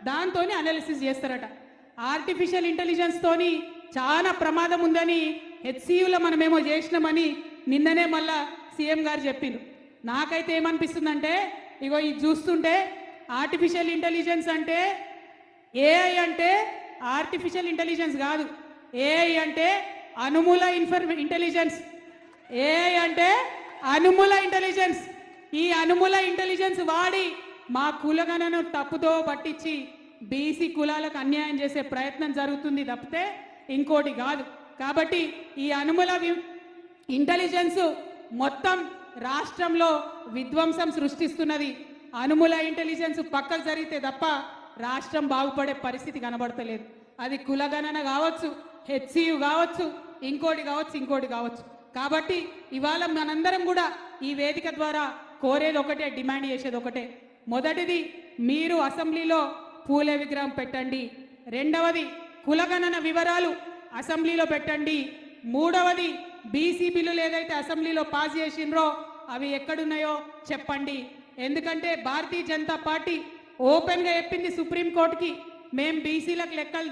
దాంతోనే అనాలిసిస్ చేస్తారట. Artificial intelligence తోని చాలా ప్రమాదం ఉందని హెచ్సియులో మనమేమో చేసినామని నిన్ననే మళ్ళా సీఎం గారు చెప్పిండ్రు. నాకైతే ఏమనిపిస్తుందంటే ఇగో ఇది చూస్తుంటే ఆర్టిఫిషియల్ ఇంటెలిజెన్స్ అంటే ఏఐ అంటే ఆర్టిఫిషియల్ ఇంటెలిజెన్స్ కాదు, ఏఐ అంటే అనుమూల ఇంటెలిజెన్స్. ఏఐ అంటే అనుమూల ఇంటెలిజెన్స్. ఈ అనుమూల ఇంటెలిజెన్స్ వాడి మా కులగణను తప్పుతో పట్టించి బీసీ కులాలకు అన్యాయం చేసే ప్రయత్నం జరుగుతుంది తప్పితే ఇంకోటి కాదు. కాబట్టి ఈ అనుమూల ఇంటెలిజెన్స్ మొత్తం రాష్ట్రంలో విధ్వంసం సృష్టిస్తున్నది. అనుమూల ఇంటెలిజెన్స్ పక్కకు జరిగితే తప్ప రాష్ట్రం బాగుపడే పరిస్థితి కనబడతలేదు. అది కులగణన కావచ్చు, హెచ్సియు కావచ్చు, ఇంకోటి కావచ్చు. కాబట్టి ఇవాళ మనందరం కూడా ఈ వేదిక ద్వారా కోరేది ఒకటే, డిమాండ్ చేసేది ఒకటే. మొదటిది, మీరు అసెంబ్లీలో పూలే విగ్రహం పెట్టండి. రెండవది, కులగణన వివరాలు అసెంబ్లీలో పెట్టండి. మూడవది, బీసీ బిల్లులు ఏదైతే అసెంబ్లీలో పాస్ చేసిండ్రో అవి ఎక్కడున్నాయో చెప్పండి. ఎందుకంటే భారతీయ జనతా పార్టీ ఓపెన్గా చెప్పింది సుప్రీంకోర్టుకి, మేము బీసీలకు లెక్కలు